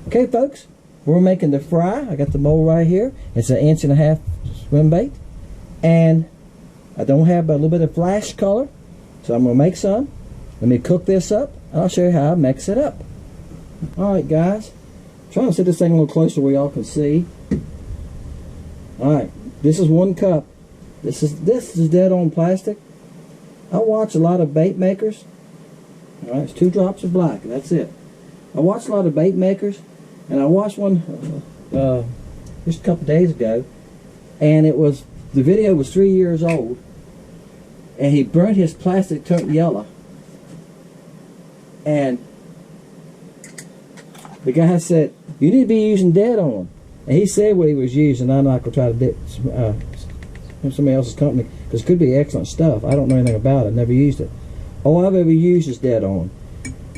Okay folks, we're making the fry. I got the mold right here. It's an 1.5 inch swim bait. And I don't have a little bit of flash color, so I'm going to make some. Let me cook this up, and I'll show you how I mix it up. Alright guys, I'm trying to set this thing a little closer where y'all can see. Alright, this is 1 cup. This is dead on plastic. I watch a lot of bait makers. Alright, it's 2 drops of black, that's it. I watch a lot of bait makers, and I watched one just a couple days ago, and the video was 3 years old, and he burnt his plastic, turned yellow, and the guy said, "You need to be using dead on," and he said what he was using. I'm not going to try to dip somebody else's company, because it could be excellent stuff. I don't know anything about it, never used it. All I've ever used is dead on.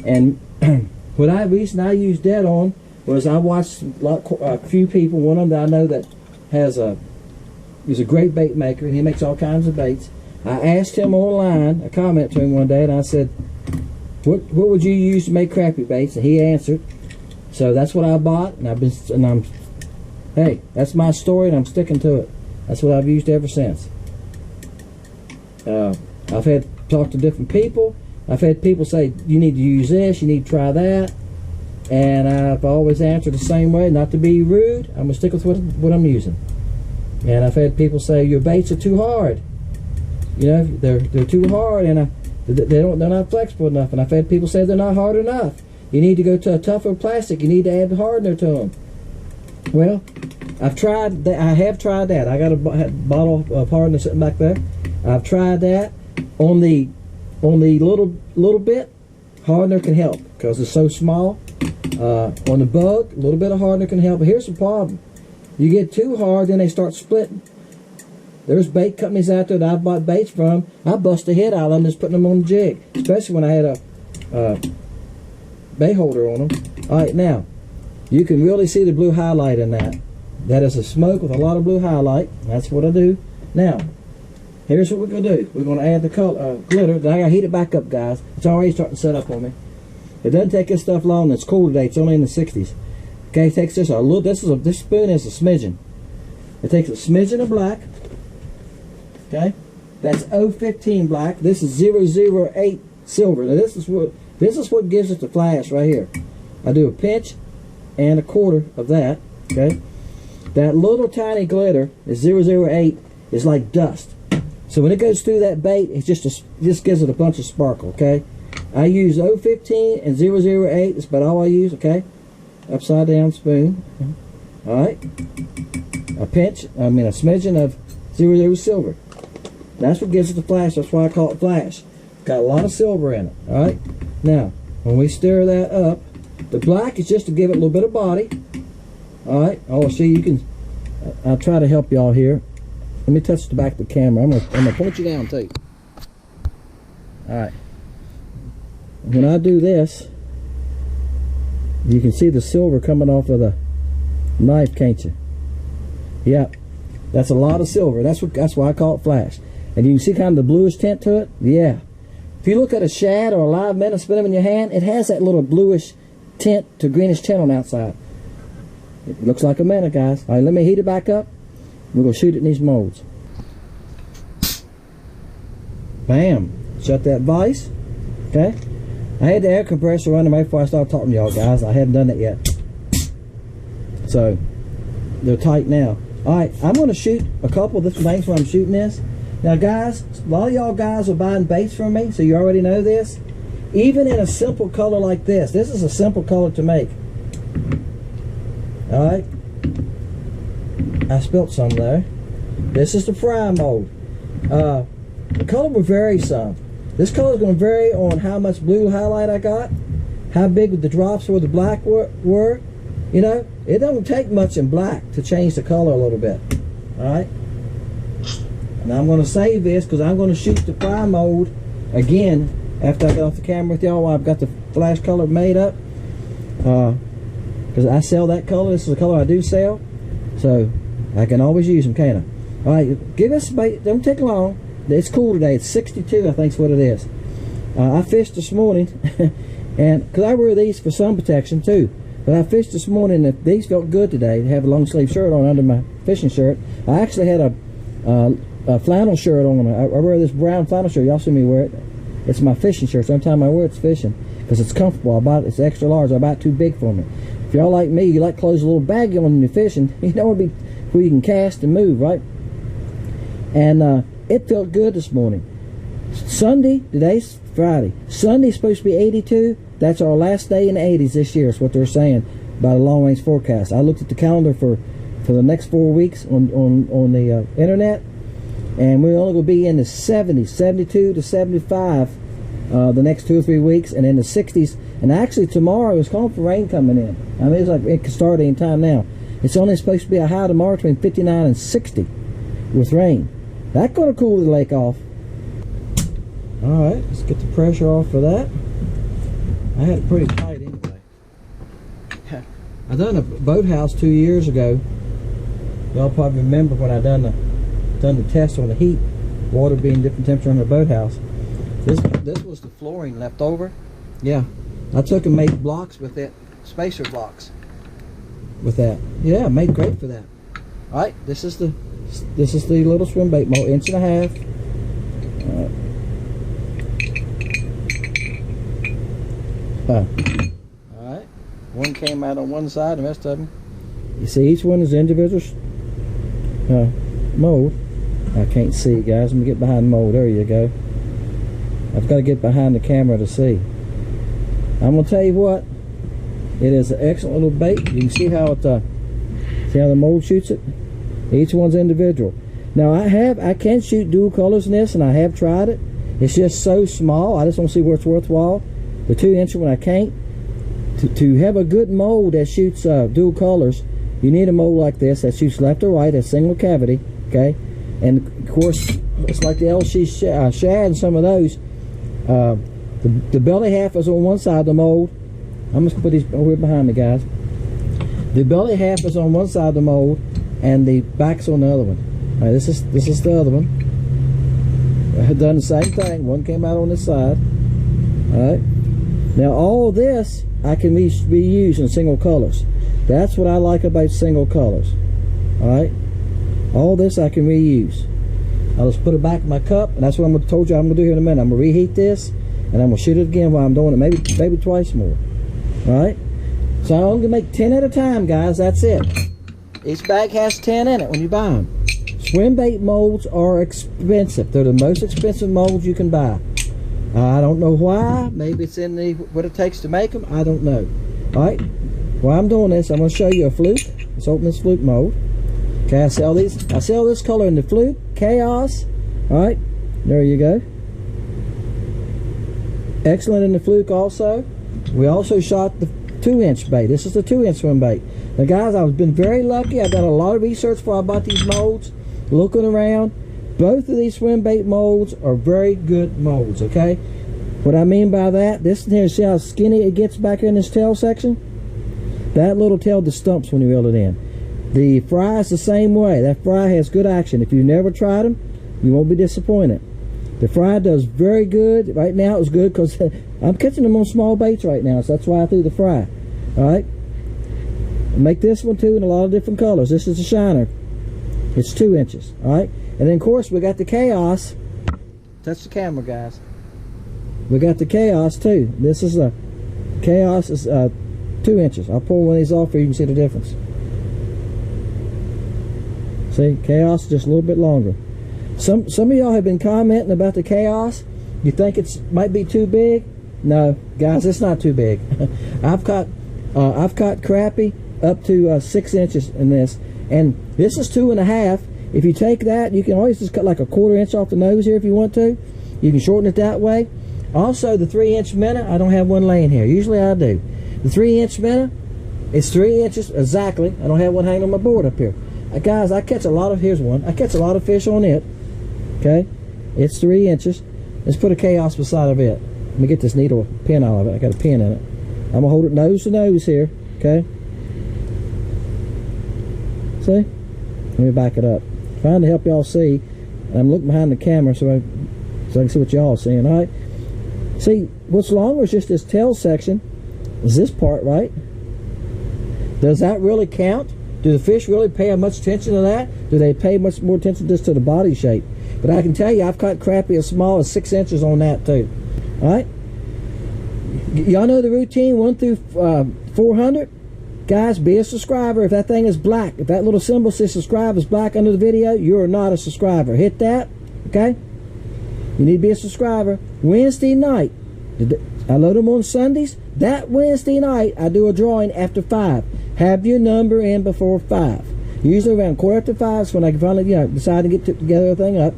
And the reason I use dead on was I watched a few people. One of them that I know that he's a great bait maker, and he makes all kinds of baits. I asked him online, I commented to him one day, and I said, what would you use to make crappie baits? And he answered. So that's what I bought, and hey, that's my story, and I'm sticking to it. That's what I've used ever since. I've had talked to different people. I've had people say, you need to use this, you need to try that, and I've always answered the same way. Not to be rude, I'm gonna stick with what I'm using. And I've had people say, your baits are too hard. You know, they're too hard, and they're not flexible enough. And I've had people say they're not hard enough. You need to go to a tougher plastic. You need to add hardener to them. Well, I've tried that. I have tried that. I got a bottle of hardener sitting back there. I've tried that. On the little bit, hardener can help because it's so small. On the bug, a little bit of hardener can help. But here's the problem: you get too hard, then they start splitting. There's bait companies out there that I've bought baits from. I bust the head out of them just putting them on the jig, especially when I had a bait holder on them. All right, now you can really see the blue highlight in that. That is a smoke with a lot of blue highlight. That's what I do. Now, here's what we're going to do. We're going to add the color, glitter. Then I got to heat it back up, guys. It's already starting to set up on me. It doesn't take this stuff long. It's cool today. It's only in the 60s. Okay, it takes this a little. This spoon is a smidgen. It takes a smidgen of black. Okay, that's 015 black. This is 008 silver. Now this is what gives it the flash right here. I do a pinch and a quarter of that. Okay, that little tiny glitter is 008. Is like dust. So when it goes through that bait, it just gives it a bunch of sparkle. Okay, I use 015 and 008. That's about all I use. Okay, upside down spoon. All right, a smidgen of 00 silver. That's what gives it the flash. That's why I call it flash. Got a lot of silver in it. All right. Now, when we stir that up, the black is just to give it a little bit of body. All right. Oh, see, you can. I'll try to help y'all here. Let me touch the back of the camera. I'm gonna point you down too. All right. When I do this, you can see the silver coming off of the knife, can't you? Yeah. That's a lot of silver. That's why I call it flash. And you can see kind of the bluish tint to it. Yeah. If you look at a shad or a live minnow, spin them in your hand, it has that little bluish tint to greenish tint on the outside. It looks like a minnow, guys. All right, let me heat it back up. We're going to shoot it in these molds. Bam. Shut that vise. Okay. I had the air compressor running right before I started talking to y'all, guys. I haven't done that yet. So, they're tight now. Alright, I'm going to shoot a couple of different things when I'm shooting this. Now guys, a lot of y'all guys are buying baits from me, so you already know this. Even in a simple color like this is a simple color to make. Alright. I spilt some there. This is the fry mold. The color will vary some. This color is going to vary on how much blue highlight I got, how big the drops where the black were. You know, it doesn't take much in black to change the color a little bit. Alright? Now I'm going to save this because I'm going to shoot the fry mold again after I get off the camera with y'all while I've got the flash color made up. Because I sell that color. This is the color I do sell. So I can always use them, can't I? All right, give us bait. Don't take long. It's cool today. It's 62, I think is what it is. I fished this morning, and because I wear these for sun protection too. But I fished this morning, and these felt good today to have a long sleeve shirt on under my fishing shirt. I actually had a flannel shirt on. I wear this brown flannel shirt. Y'all see me wear it. It's my fishing shirt. Sometimes I wear it's fishing because it's comfortable. It's extra large. About too big for me. If y'all like me, you like clothes a little baggy on when you're fishing. You don't want to be where you can cast and move, right? And it felt good this morning. Sunday, today's Friday. Sunday's supposed to be 82. That's our last day in the 80s this year, is what they're saying by the long range forecast. I looked at the calendar for the next 4 weeks on the internet, and we're only going to be in the 70s, 72 to 75 the next 2 or 3 weeks, and in the 60s. And actually tomorrow is calling for rain coming in. I mean, it's like it can start any time now. It's only supposed to be a high tomorrow between 59 and 60 with rain. That's going to cool the lake off. All right, let's get the pressure off for that. I had it pretty tight anyway. I done a boathouse 2 years ago. Y'all probably remember when I done the test on the heat, water being different temperature in the boathouse. This was the flooring left over. Yeah, I took and made blocks with it, spacer blocks with that. Yeah, made great for that. All right, this is the little swim bait mold, 1.5 inches. Alright, one came out on one side, the rest of them, you see, each one is individual mold. I can't see it, guys. Let me get behind the mold. There you go. I've got to get behind the camera to see. I'm going to tell you what, it is an excellent little bait. You can see how it see how the mold shoots it. Each one's individual. Now I can shoot dual colors in this, and I have tried it. It's just so small. I just want to see where it's worthwhile. The 2-inch one I can't. To have a good mold that shoots dual colors, you need a mold like this that shoots left or right, a single cavity, okay? And of course, it's like the LC shad and some of those. The belly half is on one side of the mold. I'm just going to put these over behind me, guys. The belly half is on one side of the mold, and the back's on the other one. All right, this is the other one. I had done the same thing. One came out on this side. All right. Now all this I can reuse in single colors. That's what I like about single colors. Alright? All this I can reuse. I'll just put it back in my cup, and that's what I'm told you I'm going to do here in a minute. I'm going to reheat this, and I'm going to shoot it again while I'm doing it, maybe twice more. Alright? So I'm going to make 10 at a time, guys. That's it. Each bag has 10 in it when you buy them. Swim bait molds are expensive. They're the most expensive molds you can buy. I don't know why. Maybe it's in what it takes to make them. I don't know. Alright, while I'm doing this, I'm going to show you a fluke. Let's open this fluke mold. Okay, I sell these. I sell this color in the fluke, chaos. Alright, there you go. Excellent in the fluke also. We also shot the 2-inch bait. This is the 2-inch swim bait. Now guys, I've been very lucky. I've done a lot of research before I bought these molds. Looking around. Both of these swim bait molds are very good molds, okay? What I mean by that, this here, see how skinny it gets back in this tail section? That little tail just stumps when you reel it in. The fry is the same way. That fry has good action. If you've never tried them, you won't be disappointed. The fry does very good. Right now it's good because I'm catching them on small baits right now, so that's why I threw the fry. Alright? Make this one too in a lot of different colors. This is a shiner. It's 2 inches, alright? And then of course we got the chaos. Touch the camera, guys. We got the chaos too. This is a chaos is 2 inches. I'll pull one of these off here, you can see the difference. See, chaos is just a little bit longer. Some of y'all have been commenting about the chaos. You think it's might be too big? No, guys, it's not too big. I've caught crappie up to 6 inches in this, and this is 2.5. If you take that, you can always just cut like a 1/4 inch off the nose here if you want to. You can shorten it that way. Also, the 3-inch minnow, I don't have one laying here. Usually I do. The 3-inch minnow, it's 3 inches exactly. I don't have one hanging on my board up here. Guys, I catch a lot of, here's one. I catch a lot of fish on it. Okay, it's 3 inches. Let's put a chaos beside of it. Let me get this needle pin out of it. I got a pin in it. I'm gonna hold it nose to nose here. Okay. See? Let me back it up. trying to help y'all see. I'm looking behind the camera so I can see what y'all are seeing. All right. See, what's longer is just this tail section. Is this part, right? Does that really count? Do the fish really pay much attention to that? Do they pay much more attention just to the body shape? But I can tell you, I've caught crappie as small as 6 inches on that too. All right. Y'all know the routine, 1 through 400. Guys, be a subscriber. If that thing is black, if that little symbol says subscribe is black under the video, you are not a subscriber. Hit that, okay? You need to be a subscriber. Wednesday night, I load them on Sundays. That Wednesday night, I do a drawing after 5. Have your number in before 5. Usually around 4:45 is when I can finally, decide to get together everything up.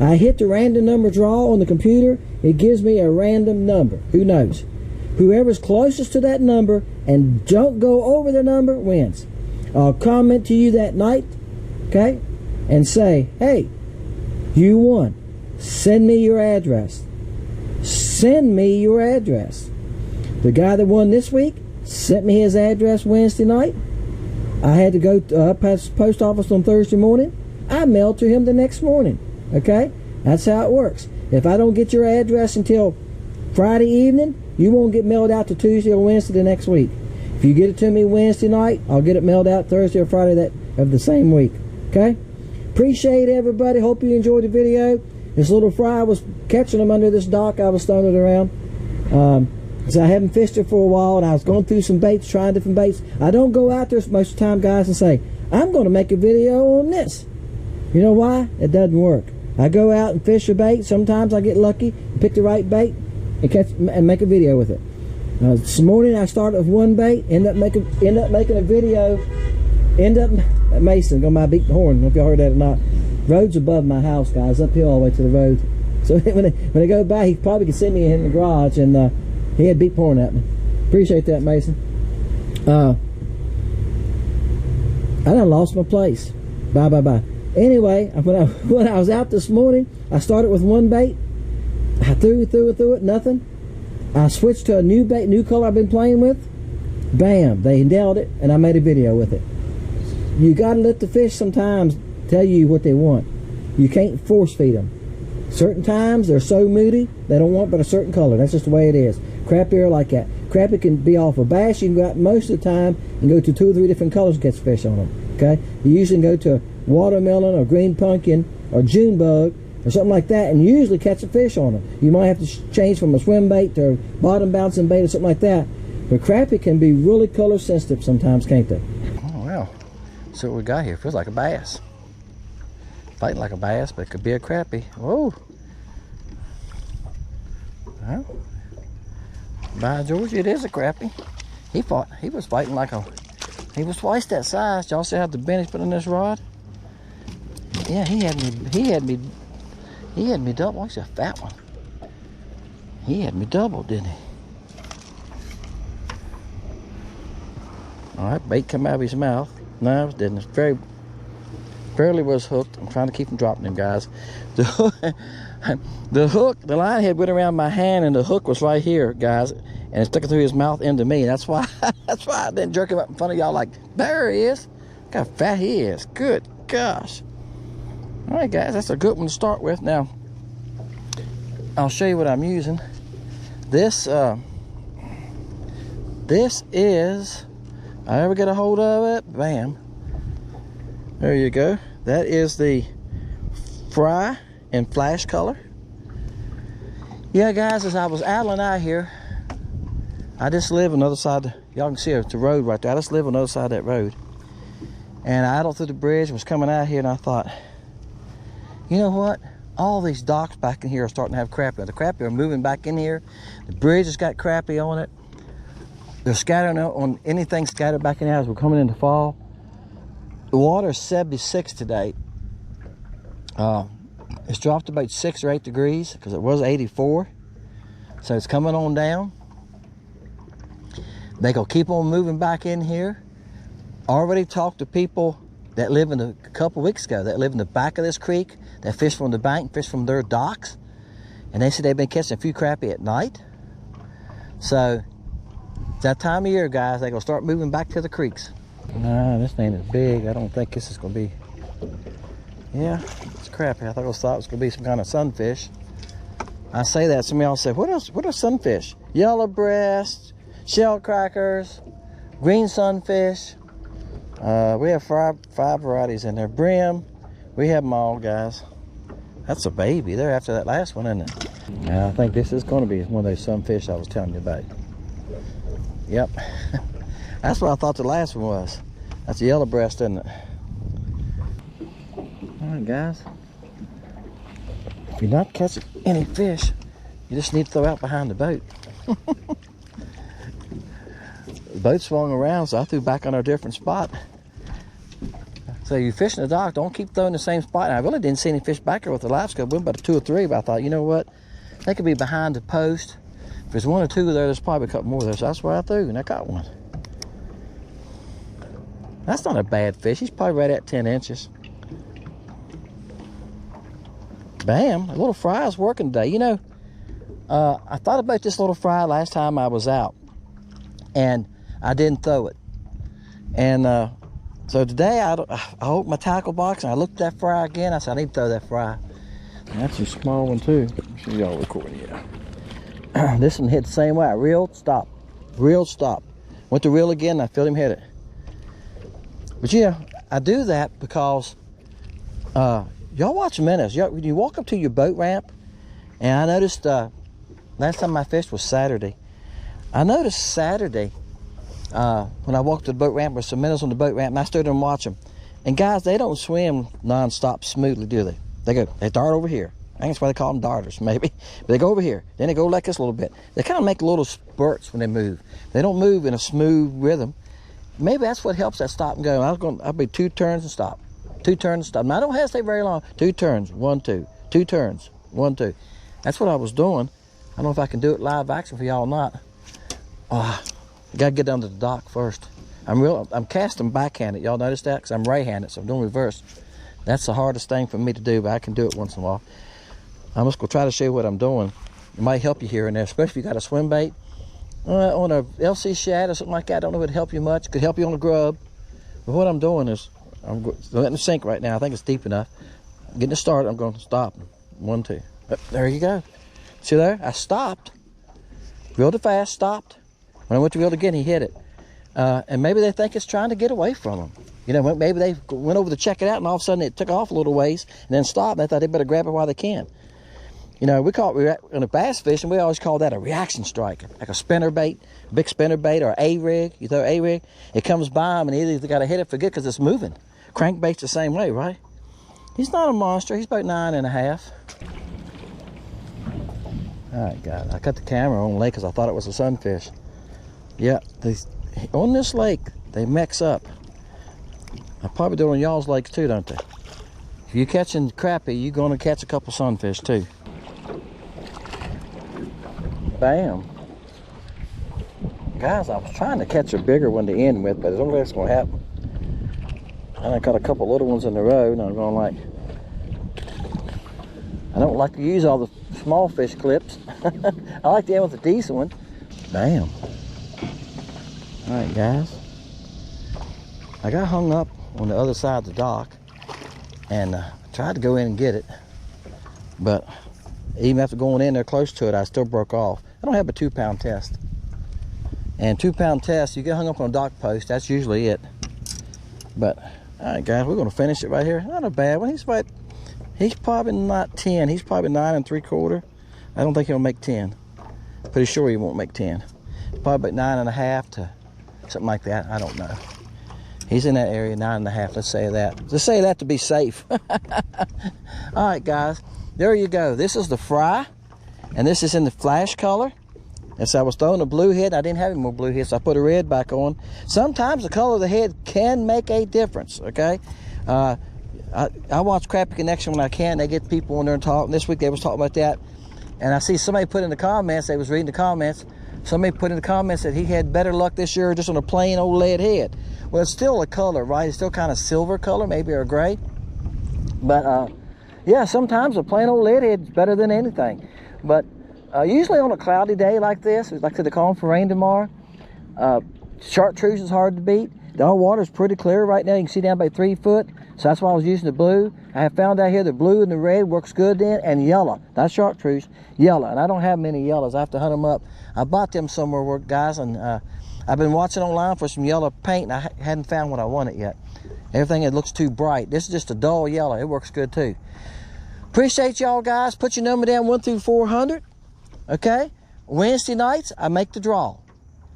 I hit the random number draw on the computer. It gives me a random number. Who knows? Whoever's closest to that number and don't go over the number wins. I'll comment to you that night, okay, and say, hey, you won. Send me your address. Send me your address. The guy that won this week sent me his address Wednesday night. I had to go past the post office on Thursday morning. I mailed to him the next morning, okay? That's how it works. If I don't get your address until Friday evening, you won't get mailed out to Tuesday or Wednesday the next week. If you get it to me Wednesday night, I'll get it mailed out Thursday or Friday of the same week. Okay? Appreciate everybody. Hope you enjoyed the video. This little fry was catching them under this dock. I was throwing it around. So I haven't fished it for a while, and I was going through some baits, trying different baits. I don't go out there most of the time, guys, and say, I'm going to make a video on this. You know why? It doesn't work. I go out and fish a bait. Sometimes I get lucky, pick the right bait, and make a video with it. This morning I started with one bait, end up making a video. Mason, gonna my beat the horn. I don't know if y'all heard that or not. Road's above my house, guys, uphill all the way to the road. So when I go by, he probably could see me in the garage, and he had beat the horn at me. Appreciate that, Mason. I done lost my place. Bye. Anyway, when I was out this morning, I started with one bait. I threw it, nothing. I switched to a new bait, new color I've been playing with. Bam, they nailed it, and I made a video with it. You gotta let the fish sometimes tell you what they want. You can't force feed them. Certain times they're so moody, they don't want but a certain color. That's just the way it is. Crappie are like that. Crappie can be off a bass. You can go out most of the time and go to 2 or 3 different colors and catch fish on them. Okay? You usually can go to watermelon or green pumpkin or June bug or something like that, and usually catch a fish on them. You might have to change from a swim bait to a bottom bouncing bait or something like that. But crappie can be really color sensitive sometimes, can't they? Oh well, see what we got here. Feels like a bass. Fighting like a bass, but it could be a crappie. Whoa. Well, by George, it is a crappie. He was fighting like he was twice that size. Y'all see how the bend he's put on this rod? Yeah, he had me double. He's a fat one. He had me double, didn't he? All right, bait come out of his mouth. No, it didn't. It barely was hooked. I'm trying to keep from dropping them, guys. The hook, the line head went around my hand, and the hook was right here, guys, and it stuck it through his mouth into me. That's why I didn't jerk him up in front of y'all like, there he is. Look how fat he is. Good gosh. All right, guys, that's a good one to start with. Now, I'll show you what I'm using. This is, I ever get a hold of it, bam. There you go. That is the fry in flash color. Yeah, guys, as I was idling out here, I just live on the other side. Y'all can see it's the road right there. I just live on the other side of that road. And I idled through the bridge and was coming out here, and I thought, you know what? All these docks back in here are starting to have crappie. The crappie are moving back in here. The bridge has got crappie on it. They're scattering out on anything scattered back in here as we're coming into fall. The water is 76 today. It's dropped about 6 or 8 degrees because it was 84. So it's coming on down. They gonna keep on moving back in here. Already talked to people that live in a couple weeks ago that live in the back of this creek, that fish from the bank, fish from their docks, and they said they've been catching a few crappie at night. So that time of year, guys, they're gonna start moving back to the creeks. Nah, this thing is big. I don't think this is gonna be, Yeah, it's crappie. I thought it was going to be some kind of sunfish. I say that, some of y'all say, what else? What are sunfish? Yellow breast, shell crackers, green sunfish. We have five varieties in there. Brim, we have them all, guys. That's a baby. They're after that last one, isn't it? Yeah, I think this is going to be one of those sunfish I was telling you about. Yep. That's what I thought the last one was. That's a yellow breast, isn't it? All right, guys. If you're not catching any fish, you just need to throw out behind the boat. The boat swung around, so I threw back on a different spot. So you're fishing the dock, don't keep throwing the same spot. And I really didn't see any fish back there with the live scope. We went about 2 or 3, but I thought, you know what? They could be behind the post. If there's 1 or 2 there, there's probably a couple more there. So that's where I threw, and I caught one. That's not a bad fish. He's probably right at 10 inches. Bam, a little fry is working today. You know, I thought about this little fry last time I was out, and I didn't throw it. And so today I opened my tackle box and I looked at that fry again. I said, I need to throw that fry. And that's a small one too. I'm sure y'all recording, yeah. This one hit the same way. I reeled, stop, reeled, stop. Went to reel again, and I felt him hit it. But yeah, I do that because y'all watch minnows. You walk up to your boat ramp, and I noticed last time I fished was Saturday. I noticed Saturday when I walked to the boat ramp, with some minnows on the boat ramp, and I stood there and watched them. And guys, they don't swim non-stop smoothly, do they? They dart over here. I think that's why they call them darters, maybe. But they go over here, then they go like this a little bit. They kind of make little spurts when they move. They don't move in a smooth rhythm. Maybe that's what helps that stop and go. I'll be 2 turns and stop. 2 turns and stop. Now I don't hesitate very long. 2 turns, 1, 2. 2 turns, 1, 2. That's what I was doing. I don't know if I can do it live action for y'all or not. I gotta get down to the dock first. I'm casting backhanded. Y'all notice that? Because I'm right-handed, so I'm doing reverse. That's the hardest thing for me to do, but I can do it once in a while. I'm just gonna try to show you what I'm doing. It might help you here and there, especially if you got a swim bait. On a LC shad or something like that, I don't know if it'd help you much. It could help you on a grub. But what I'm doing is, I'm letting it sink right now. I think it's deep enough. Getting it started, I'm going to stop. 1, 2. There you go. See there? I stopped. Reeled it fast, stopped. When I went to reel it again, he hit it. And maybe they think it's trying to get away from them. You know, maybe they went over to check it out, and all of a sudden it took off a little ways and then stopped. And they thought they better grab it while they can. You know, we call it, in a bass fishing, we always call that a reaction strike. Like a spinner bait, big spinner bait, or A-rig. You throw A-rig, it comes by them, and either they got to hit it for good because it's moving. Crankbait's the same way, right? He's not a monster. He's about 9.5. All right, guys. I cut the camera on the lake because I thought it was a sunfish. Yeah, on this lake, they mix up. I probably do it on y'all's lakes too, don't they? If you're catching crappie, you're going to catch a couple sunfish too. Bam. Guys, I was trying to catch a bigger one to end with, but I don't think that's going to happen. And I caught a couple little ones in the road, and I'm going I don't like to use all the small fish clips. I like to end with a decent one. Bam. All right, guys. I got hung up on the other side of the dock, and tried to go in and get it, but even after going in there close to it, I still broke off. I don't have a 2-pound test. And 2-pound test, you get hung up on a dock post, that's usually it. But, all right, guys, we're gonna finish it right here. Not a bad one. He's probably not 10. He's probably 9 3/4. I don't think he'll make 10. Pretty sure he won't make 10. Probably about 9.5 to something like that. I don't know. He's in that area, 9.5. Let's say that. Let's say that to be safe. All right, guys. There you go. This is the fry, and this is in the flash color. And so I was throwing a blue head. I didn't have any more blue heads, so I put a red back on. Sometimes the color of the head can make a difference, okay? I watch Crappie Connection when I can. They get people on there and talk. And this week they was talking about that. And I see somebody put in the comments, they was reading the comments, somebody put in the comments that he had better luck this year just on a plain old lead head. Well, it's still a color, right? It's still kind of silver color, maybe, or gray. But, yeah, sometimes a plain old lead head is better than anything. But usually on a cloudy day like this, like I said, they're calling for rain tomorrow. Chartreuse is hard to beat. The water's pretty clear right now. You can see down by 3 foot. So that's why I was using the blue. I have found out here the blue and the red works good then, and yellow. Not chartreuse, yellow. And I don't have many yellows. I have to hunt them up. I bought them somewhere, guys, and I've been watching online for some yellow paint, and I hadn't found what I wanted yet. Everything that looks too bright. This is just a dull yellow. It works good too. Appreciate y'all, guys. Put your number down 1 through 400. Okay? Wednesday nights, I make the draw.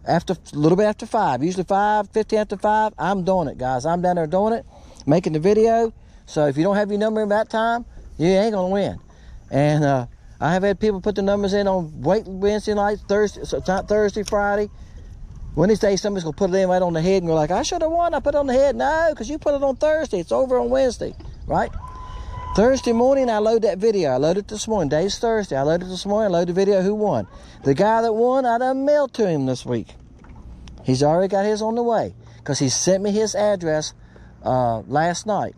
A little bit after 5. Usually 5:15 after 5. I'm doing it, guys. I'm down there doing it, making the video. So if you don't have your number in that time, you ain't going to win. And I have had people put the numbers in on Wednesday nights, Thursday, so it's not Thursday, Friday. One of these days, somebody's going to put it in right on the head and go like, I should have won. I put it on the head. No, because you put it on Thursday. It's over on Wednesday, right? Thursday morning, I load that video. I loaded it this morning. Day's Thursday. I loaded it this morning. I loaded the video who won. The guy that won, I done mailed to him this week. He's already got his on the way because he sent me his address last night.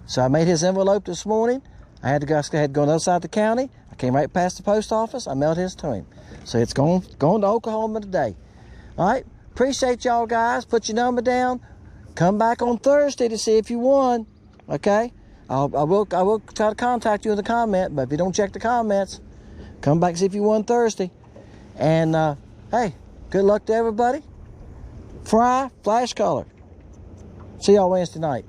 So I made his envelope this morning. I had to go on the other side of the county. I came right past the post office. I mailed his to him. So it's going to Oklahoma today. All right. Appreciate y'all, guys. Put your number down. Come back on Thursday to see if you won. Okay. I will try to contact you in the comment, but if you don't check the comments, come back and see if you won Thursday. And hey, good luck to everybody. Fry, flash color. See y'all Wednesday night.